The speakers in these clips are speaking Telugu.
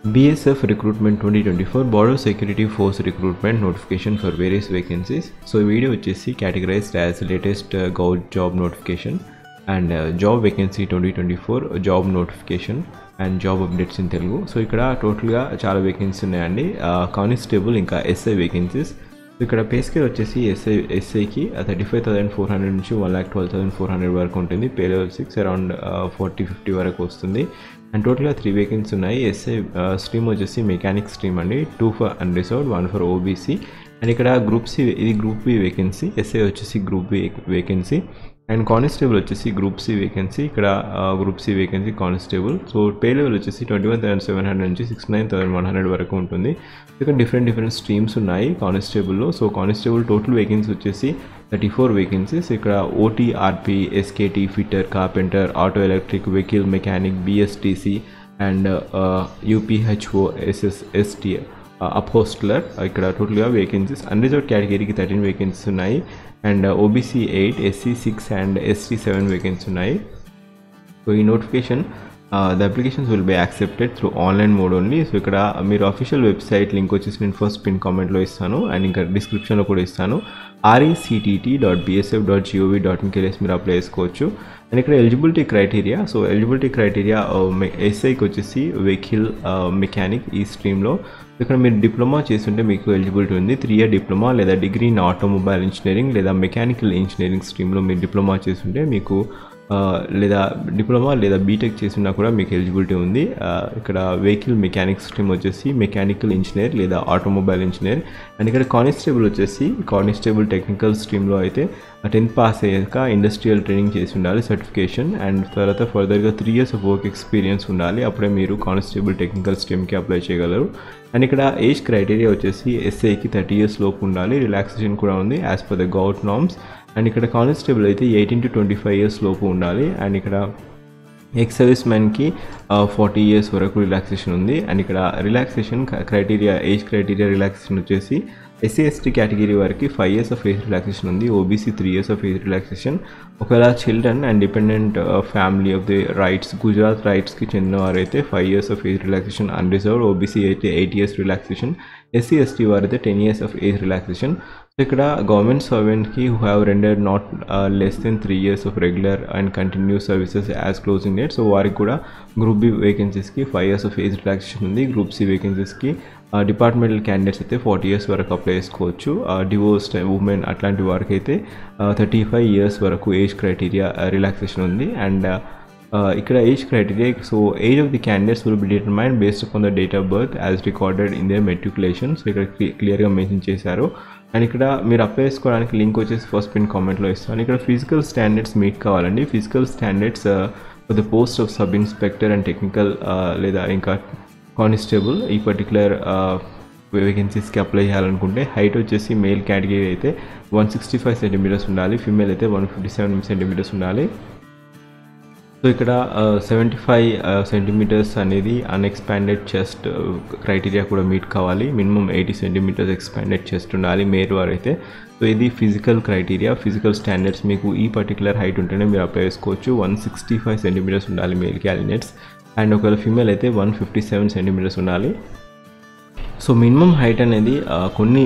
BSF recruitment 2024 border security force recruitment notification for various vacancies. So video వచ్చేసి categorized as latest gov job notification and job vacancy 2024 job notification and job updates in Telugu. So ఇక్కడ టోటల్ గా చాలా వేకెన్సీస్ ఉన్నాయండి. కానిస్టేబుల్ ఇంకా ఎస్ఐ వేకెన్సీస్. ఇక్కడ పే స్కేల్ వచ్చేసి ఎస్ఐకి 35,400 నుంచి 1,12,400 వరకు ఉంటుంది. పే లెవెల్ 6 అరౌండ్ 40-50 వరకు వస్తుంది. అండ్ టోటల్గా 3 వేకెన్సీ ఉన్నాయి. ఎస్ఐ స్ట్రీమ్ వచ్చేసి మెకానిక్ స్ట్రీమ్ అండి. 2 for unreserved, 1 for OBC. And ఇక్కడ గ్రూప్ సి, ఇది గ్రూప్ బి వేకెన్సీ. ఎస్ఐ వచ్చేసి group B vacancy. And constable వచ్చేసి గ్రూప్ సి వేకెన్సీ. ఇక్కడ group C vacancy constable. So pay level వచ్చేసి 21,700 నుంచి 69,100 వరకు ఉంటుంది. ఇక్కడ డిఫరెంట్ స్ట్రీమ్స్ ఉన్నాయి కానిస్టేబుల్లో. సో కానిస్టేబుల్ టోటల్ వేకెన్సీ వచ్చేసి 34 వేకెన్సీస్. ఇక్కడ OT, RP, SKT, fitter, carpenter, auto electric, vehicle mechanic, BSTC and UPHO, SSST, upholsterer. ఇక్కడ టోటల్గా వేకెన్సీస్. అన్రిజర్వ్డ్ కేటగిరీకి 13 వేకెన్సీస్ ఉన్నాయి. And OBC 8, SC 6 and ST 7 vacancy ఉన్నాయి. సో ఈ notification the applications will be accepted through online mode only. So ఇక్కడ మీరు అఫీషియల్ వెబ్సైట్ లింక్ వచ్చేసి నేను ఫస్ట్ పిన్ కామెంట్లో ఇస్తాను అండ్ ఇంకా డిస్క్రిప్షన్లో కూడా ఇస్తాను. rectt.bsf.gov.in కెళ్ళేసి మీరు అప్లై చేసుకోవచ్చు. అండ్ ఇక్కడ eligibility criteria. So eligibility criteria ఎస్ఐకి వచ్చేసి వెహికల్ మెకానిక్ ఈ స్ట్రీమ్లో. ఇక్కడ మీరు డిప్లొమా చేస్తుంటే మీకు ఎలిజిబిలిటీ ఉంది. 3 ఇయర్ డిప్లొమా లేదా డిగ్రీ ఇన్ ఆటోమొబైల్ ఇంజనీరింగ్ లేదా మెకానికల్ ఇంజనీరింగ్ స్ట్రీమ్లో మీరు డిప్లొమా చేస్తుంటే మీకు లేదా డిప్లొమా లేదా బీటెక్ చేసినా కూడా మీకు ఎలిజిబిలిటీ ఉంది. ఇక్కడ వెహికల్ మెకానిక్ స్ట్రీమ్ వచ్చేసి మెకానికల్ ఇంజనీర్ లేదా ఆటోమొబైల్ ఇంజనీర్. అండ్ ఇక్కడ కానిస్టేబుల్ వచ్చేసి కానిస్టేబుల్ టెక్నికల్ స్ట్రీమ్లో అయితే 10th పాస్ అయ్యాక ఇండస్ట్రియల్ ట్రైనింగ్ చేసి ఉండాలి, సర్టిఫికేషన్. అండ్ తర్వాత ఫర్దర్గా 3 ఇయర్స్ ఆఫ్ వర్క్ ఎక్స్పీరియన్స్ ఉండాలి. అప్పుడే మీరు కానిస్టేబుల్ టెక్నికల్ స్ట్రీమ్కి అప్లై చేయగలరు. అండ్ ఇక్కడ ఏజ్ క్రైటీరియా వచ్చేసి ఎస్ఐకి 30 years లోపు ఉండాలి. రిలాక్సేషన్ కూడా ఉంది as per the government norms. And ఇక్కడ కానిస్టేబుల్ అయితే 18 to 25 years లోపు ఉండాలి. అండ్ ఇక్కడ ఎక్స్ సర్వీస్ మ్యాన్కి 40 years వరకు రిలాక్సేషన్ ఉంది. అండ్ ఇక్కడ relaxation criteria, age criteria relaxation వచ్చేసి ఎస్సీ ఎస్టీ కేటగిరీ వారికి 5 years ఆఫ్ ఏజ్ రిలాక్సేషన్ ఉంది. OBC 3 years of age relaxation. ఒకవేళ children and dependent family of the riots, Gujarat రైట్స్కి చెందిన వారైతే 5 years of age relaxation unreserved. OBC అయితే 8 years రిలాక్సేషన్. ఎస్సీ ఎస్టీ వారైతే 10 years of age relaxation. So ఇక్కడ గవర్నమెంట్ సర్వెంట్కి who have rendered not less than 3 years of regular and continuous services as closing date. So వారికి కూడా గ్రూప్ బి వేకెన్సీస్కి 5 years ఆఫ్ ఏజ్ రిలాక్సేషన్ ఉంది. గ్రూప్ సి వేకెన్సీస్కి డిపార్ట్మెంటల్ క్యాండిడేట్స్ అయితే 40 years వరకు అప్లై చేసుకోవచ్చు. డివోర్స్డ్ ఉమెన్ అట్లాంటి వారికి అయితే 35 years వరకు ఏజ్ క్రైటీరియా రిలాక్సేషన్ ఉంది. అండ్ ఇక్కడ age criteria, so age of the candidates will be determined based upon the date of birth as recorded in there matriculation. So ఇక్కడ క్లియర్గా మెన్షన్ చేశారు. అండ్ ఇక్కడ మీరు అప్లై చేసుకోవడానికి లింక్ వచ్చేసి ఫస్ట్ పిన్ కామెంట్లో ఇస్తాను. ఇక్కడ ఫిజికల్ స్టాండర్డ్స్ మీట్ కావాలండి. Physical standards for the post of sub inspector and technical లేదా ఇంకా కానిస్టేబుల్ ఈ పర్టికులర్ వేకెన్సీస్కి అప్లై చేయాలనుకుంటే హైట్ వచ్చేసి మేల్ కేటగిరీ అయితే 165 centimeters ఉండాలి. ఫీమేల్ అయితే 157 centimeters ఉండాలి. సో ఇక్కడ 75 centimeters అనేది అన్ఎక్స్పాండెడ్ చెస్ట్ క్రైటీరియా కూడా మీట్ కావాలి. మినిమం 80 centimeters ఎక్స్పాండెడ్ చెస్ట్ ఉండాలి మేల్ వారైతే. సో ఇది ఫిజికల్ క్రైటీరియా, ఫిజికల్ స్టాండర్డ్స్. మీకు ఈ పర్టికులర్ హైట్ ఉంటేనే మీరు అప్లై చేసుకోవచ్చు. 165 centimeters ఉండాలి మేల్ క్యాండిడేట్స్. అండ్ ఒకవేళ ఫీమేల్ అయితే 157 centimeters ఉండాలి. సో మినిమం హైట్ అనేది కొన్ని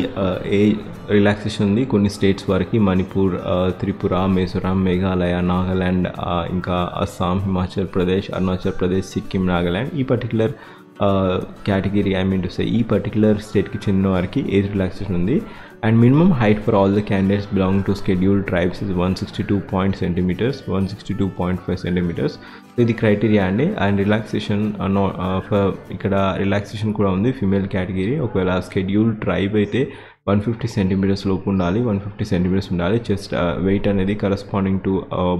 రిలాక్సేషన్ ఉంది కొన్ని స్టేట్స్ వరకు. మణిపూర్, త్రిపుర, మిజోరాం, మేఘాలయ, నాగాల్యాండ్, ఇంకా అస్సాం, హిమాచల్ ప్రదేశ్, అరుణాచల్ ప్రదేశ్, సిక్కిం, నాగాల్యాండ్ ఈ పర్టికులర్ కేటగిరీ ఈ పర్టికులర్ స్టేట్కి చెందిన వారికి ఏజ్ రిలాక్సేషన్ ఉంది. And minimum height for all the candidates belong to scheduled tribes is 162 centimeters, 162.5 centimeters. ఇది క్రైటీరియా అండి. అండ్ రిలాక్సేషన్ ఇక్కడ రిలాక్సేషన్ కూడా ఉంది ఫీమేల్ కేటగిరీ. ఒకవేళ షెడ్యూల్డ్ ట్రైబ్ అయితే 150 centimeters లోపు ఉండాలి, 150 centimeters ఉండాలి. చెస్ట్ వెయిట్ అనేది corresponding to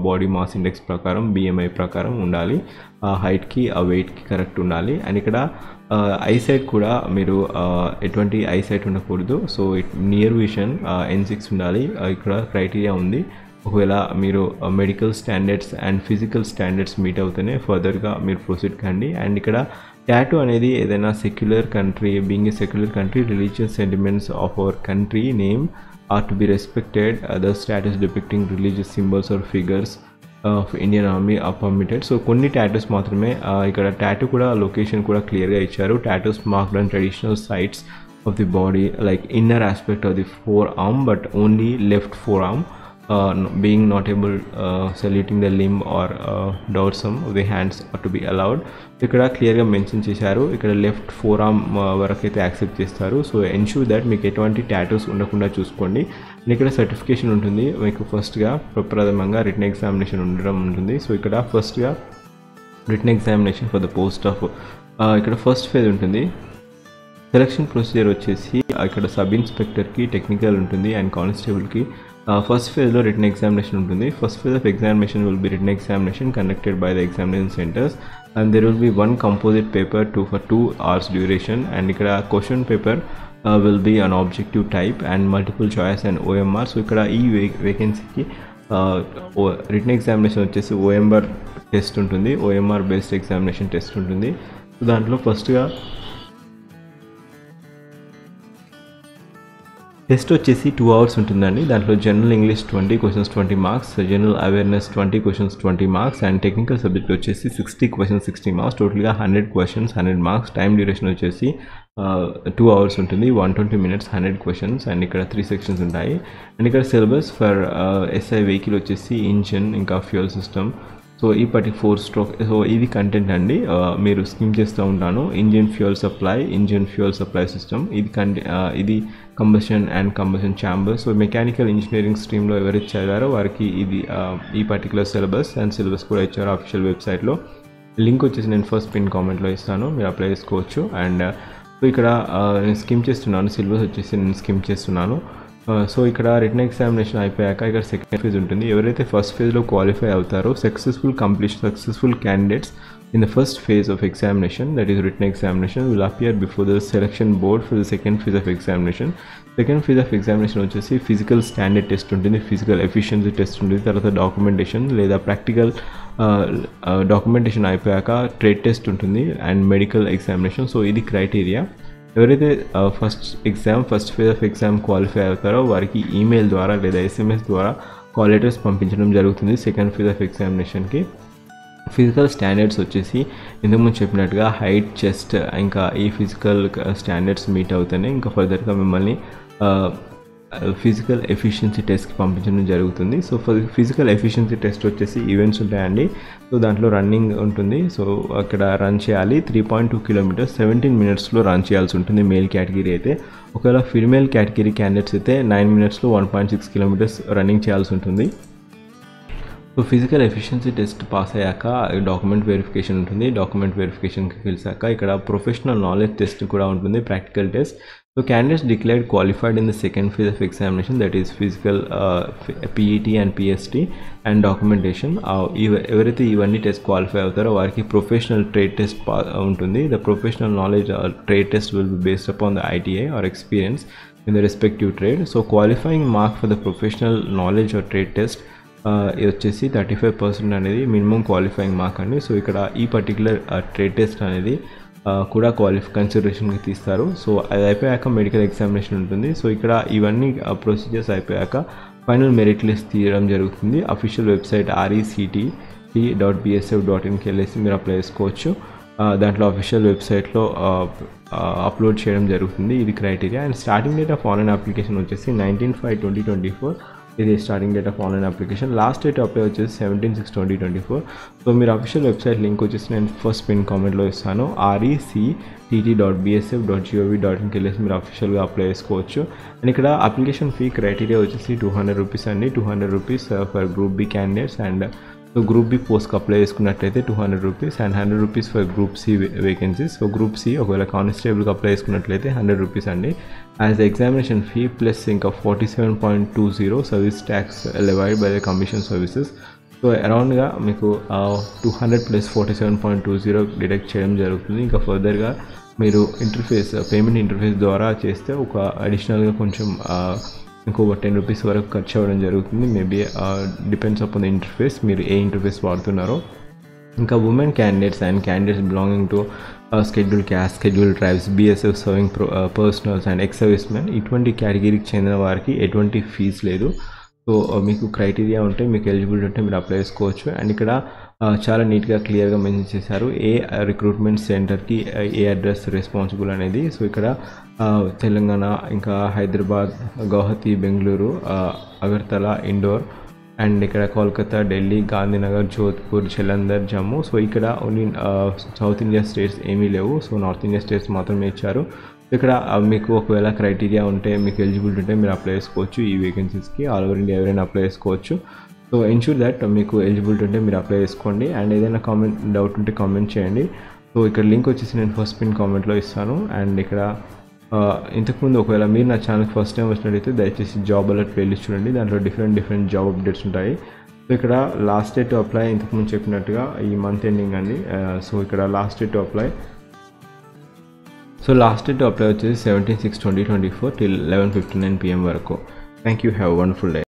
body mass index ప్రకారం BMI ప్రకారం ఉండాలి. హైట్కి వెయిట్కి కరెక్ట్ ఉండాలి. అండ్ ఇక్కడ ఐసైట్ కూడా మీరు ఎటువంటి ఐసైట్ ఉండకూడదు. సో నియర్ విజన్ N6 ఉండాలి. ఇక్కడ క్రైటీరియా ఉంది. ఒకవేళ మీరు medical standards and physical standards meet అవుతేనే ఫర్దర్గా మీరు ప్రొసీడ్ కండి. అండ్ ఇక్కడ టాటూ అనేది ఏదైనా secular country, being a secular country, religious sentiments of our country name are to be respected. Other status depicting religious symbols or figures of Indian army are permitted. So కొన్ని టాటూస్ మాత్రమే, ఇక్కడ టాటూ కూడా లొకేషన్ కూడా క్లియర్గా ఇచ్చారు. Tattoos marked on traditional sites of the body like inner aspect of the forearm but only left forearm, being not able saluting the limb or dorsum of the hands are to be allowed. ఇక్కడ క్లియర్గా మెన్షన్ చేశారు. ఇక్కడ లెఫ్ట్ ఫోర్ ఆర్మ్ వరకు అయితే యాక్సెప్ట్ చేస్తారు. సో ఎన్ష్యూర్ దట్ మీకు ఎటువంటి టాటూస్ ఉండకుండా చూసుకోండి. ఇక్కడ సర్టిఫికేషన్ ఉంటుంది మీకు. ఫస్ట్గా ప్రప్రథమంగా రిటన్ ఎగ్జామినేషన్ ఉండడం ఉంటుంది. సో ఇక్కడ ఫస్ట్గా written examination for the post of, ఇక్కడ ఫస్ట్ ఫేజ్ ఉంటుంది. సెలక్షన్ ప్రొసీజర్ వచ్చేసి ఇక్కడ సబ్ ఇన్స్పెక్టర్కి టెక్నికల్ ఉంటుంది అండ్ కానిస్టేబుల్కి. ఫస్ట్ ఫేజ్లో రిటన్ ఎగ్జామినేషన్ ఉంటుంది. First phase of examination will be written examination conducted by the examination centres and there will be one composite paper for 2 hours duration. And ఇక్కడ question paper will be an objective type and multiple choice and OMR. So ఇక్కడ ఈ వేకెన్సీకి రిటన్ ఎగ్జామినేషన్ వచ్చేసి OMR టెస్ట్ ఉంటుంది, OMR బేస్డ్ ఎగ్జామినేషన్ టెస్ట్ ఉంటుంది. సో దాంట్లో ఫస్ట్గా టెస్ట్ వచ్చేసి 2 hours ఉంటుందండి. దాంట్లో general English 20 questions 20 marks, general awareness 20 questions 20 marks and technical subject వచ్చేసి 60 questions 60 marks, టోటల్గా 100 questions 100 marks. టైం డ్యూరేషన్ వచ్చేసి 2 hours ఉంటుంది, 120 minutes 100 questions అండ్ ఇక్కడ 3 sections ఉంటాయి. అండ్ ఇక్కడ సిలబస్ ఫర్ SI వెహికల్ వచ్చేసి ఇంజిన్ ఇంకా ఫ్యూయల్ సిస్టమ్. సో ఈ 4 stroke. సో ఇది కంటెంట్ అండి, మీరు స్కిమ్ చేస్తూ ఉంటాను. ఇంజిన్ ఫ్యూయల్ సప్లై సిస్టమ్, ఇది combustion and combustion chamber. So mechanical engineering స్ట్రీమ్లో ఎవరైతే చదివారో వారికి ఇది ఈ పర్టికులర్ సిలబస్ కూడా ఇచ్చారు అఫీషియల్ వెబ్సైట్లో. లింక్ వచ్చేసి నేను ఫస్ట్ పిన్ కామెంట్లో ఇస్తాను, మీరు అప్లై చేసుకోవచ్చు. అండ్ సో ఇక్కడ నేను స్కిమ్ చేస్తున్నాను, సిలబస్ వచ్చేసి నేను స్కిమ్ చేస్తున్నాను. సో ఇక్కడ రిటన్ ఎగ్జామినేషన్ అయిపోయాక ఇక్కడ సెకండ్ ఫేజ్ ఉంటుంది. ఎవరైతే ఫస్ట్ ఫేజ్లో క్వాలిఫై అవుతారో successful candidates in the first phase of examination, that is written examination, will appear before the selection board for the second phase of examination. Second phase of examination వచ్చేసి ఫిజికల్ స్టాండర్డ్ టెస్ట్ ఉంటుంది, ఫిజికల్ ఎఫిషియన్సీ టెస్ట్ ఉంటుంది, తర్వాత డాక్యుమెంటేషన్ లేదా ప్రాక్టికల్ డాక్యుమెంటేషన్ అయిపోయాక ట్రేడ్ టెస్ట్ ఉంటుంది అండ్ మెడికల్ ఎగ్జామినేషన్. సో ఇది క్రైటీరియా. ఎవరైతే first phase of exam qualify అవుతారో వారికి ఈమెయిల్ ద్వారా లేదా SMS ద్వారా కాల్ లెటర్స్ పంపించడం జరుగుతుంది సెకండ్ ఫేజ్ ఆఫ్ ఎగ్జామినేషన్కి. ఫిజికల్ స్టాండర్డ్స్ వచ్చేసి ఇంతకుముందు చెప్పినట్టుగా హైట్, చెస్ట్, ఇంకా ఈ ఫిజికల్ స్టాండర్డ్స్ మీట్ అవుతాయి. ఇంకా ఫర్దర్గా మిమ్మల్ని ఫిజికల్ ఎఫిషియన్సీ టెస్ట్కి పంపించడం జరుగుతుంది. సో ఫిజికల్ ఎఫిషియన్సీ టెస్ట్ వచ్చేసి ఈవెంట్స్ ఉంటాయండి. సో దాంట్లో రన్నింగ్ ఉంటుంది. సో అక్కడ రన్ చేయాలి 3.2 kilometers 17 minutesలో రన్ చేయాల్సి ఉంటుంది మేల్ కేటగిరీ అయితే. ఒకవేళ ఫీమేల్ కేటగిరీ క్యాండిడేట్స్ అయితే 9 minutesలో 1.6 kilometers రన్నింగ్ చేయాల్సి ఉంటుంది. So physical efficiency test pass అయ్యాక డాక్యుమెంట్ వెరిఫికేషన్ ఉంటుంది. డాక్యుమెంట్ వెరిఫికేషన్కి వెళ్ళాక ఇక్కడ ప్రొఫెషనల్ నాలెడ్జ్ టెస్ట్ కూడా ఉంటుంది, practical test. So candidates declared qualified in the second phase of examination, that is physical, PET and PST and documentation. ఎవరైతే ఇవన్నీ టెస్ట్ క్వాలిఫై అవుతారో వారికి ప్రొఫెషనల్ ట్రేడ్ టెస్ట్ ఉంటుంది. The professional knowledge trade test will be based upon the ITI or experience in the respective trade. So qualifying mark for the professional knowledge are trade test ఇది వచ్చేసి 35% అనేది మినిమం క్వాలిఫైయింగ్ మార్క్ అండి. సో ఇక్కడ ఈ పర్టికులర్ ట్రేడ్ టెస్ట్ అనేది కూడా కన్సిడరేషన్కి తీస్తారు. సో అది అయిపోయాక మెడికల్ ఎగ్జామినేషన్ ఉంటుంది. సో ఇక్కడ ఇవన్నీ ప్రొసీజర్స్ అయిపోయాక ఫైనల్ మెరిట్ లిస్ట్ తీయడం జరుగుతుంది. అఫీషియల్ వెబ్సైట్ rectt.bsf.inకి వెళ్ళేసి మీరు అప్లై చేసుకోవచ్చు. దాంట్లో అఫీషియల్ వెబ్సైట్లో అప్లోడ్ చేయడం జరుగుతుంది. ఇది criteria. And starting date of online application వచ్చేసి 19/5/2024 ఇది starting date of online application. Last date apply వచ్చేసి 17/6/2024. సో మీరు అఫీషియల్ వెబ్సైట్ లింక్ వచ్చేసి నేను ఫస్ట్ పిన్ కామెంట్లో ఇస్తాను, rectt.bsf.gov.inకి వెళ్ళేసి మీరు అఫీషియల్గా అప్లై చేసుకోవచ్చు. అండ్ ఇక్కడ అప్లికేషన్ ఫీ క్రైటీరియా వచ్చేసి 200 rupees అండి. 200 rupees for group B candidates. And so group B పోస్ట్కి అప్లై చేసుకున్నట్లయితే 200 rupees and 100 rupees for group C vacancies. So group C ఒకవేళ కానిస్టేబుల్కి అప్లై చేసుకున్నట్లయితే 100 rupees అండి. As the examination fee plus ఇంకా 47.20 service tax levied by the commission services. So అరౌండ్గా మీకు 200 + 47.20 డిడక్ట్ చేయడం జరుగుతుంది. ఇంకా ఫర్దర్గా మీరు పేమెంట్ ఇంటర్ఫేస్ ద్వారా చేస్తే ఒక అడిషనల్గా కొంచెం ఇంకొక 10 rupees వరకు ఖర్చు అవ్వడం జరుగుతుంది. Maybe depends upon the interface, మీరు ఏ ఇంటర్ఫేస్ వాడుతున్నారో. ఇంకా women candidates and candidates belonging to schedule caste, schedule tribes, BSF serving personals and ex service men, ఇటువంటి కేటగిరీకి చెందిన వారికి ఎటువంటి ఫీజు లేదు. సో మీకు క్రైటీరియా ఉంటే, మీకు ఎలిజిబిలిటీ ఉంటే మీరు అప్లై చేసుకోవచ్చు. అండ్ ఇక్కడ చాలా నీట్గా క్లియర్గా మెన్షన్ చేశారు ఏ రిక్రూట్మెంట్ సెంటర్కి ఏ అడ్రస్ రెస్పాన్సిబుల్ అనేది. సో ఇక్కడ తెలంగాణ, ఇంకా హైదరాబాద్, గౌహతి, బెంగళూరు, అగర్తల, ఇండోర్, అండ్ ఇక్కడ కోల్కతా, ఢిల్లీ, గాంధీనగర్, జోధ్పూర్, జలంధర్, జమ్మూ. సో ఇక్కడ ఓన్లీ సౌత్ ఇండియా స్టేట్స్ ఏమీ లేవు. సో నార్త్ ఇండియా స్టేట్స్ మాత్రమే ఇచ్చారు. ఇక్కడ మీకు ఒకవేళ క్రైటీరియా ఉంటే, మీకు ఎలిజిబిలిటీ ఉంటే మీరు అప్లై చేసుకోవచ్చు ఈ వేకెన్సీస్కి. ఆల్ ఓవర్ ఇండియా ఎవరైనా అప్లై చేసుకోవచ్చు. సో ఎన్ష్యూర్ దట్ మీకు ఎలిజిబిలిటీ ఉంటే మీరు అప్లై చేసుకోండి. అండ్ ఏదైనా డౌట్ ఉంటే కామెంట్ చేయండి. సో ఇక్కడ లింక్ వచ్చేసి నేను ఫస్ట్ పిన్ కామెంట్లో ఇస్తాను. అండ్ ఇక్కడ ఇంతకుముందు ఒకవేళ మీరు నా ఛానల్కి ఫస్ట్ టైం వచ్చినట్టయితే దయచేసి జాబ్ అలర్ట్ ప్లేలిస్ట్ చూడండి. దాంట్లో డిఫరెంట్ జాబ్ అప్డేట్స్ ఉంటాయి. సో ఇక్కడ లాస్ట్ డేట్ టు అప్లై ఇంతకుముందు చెప్పినట్టుగా ఈ మంత్ ఎండింగ్ అండి. సో ఇక్కడ లాస్ట్ డేట్ టు అప్లై వచ్చేసి 17/6/2024 till 11:59 PM వరకు. Thank you. Have wonderful day.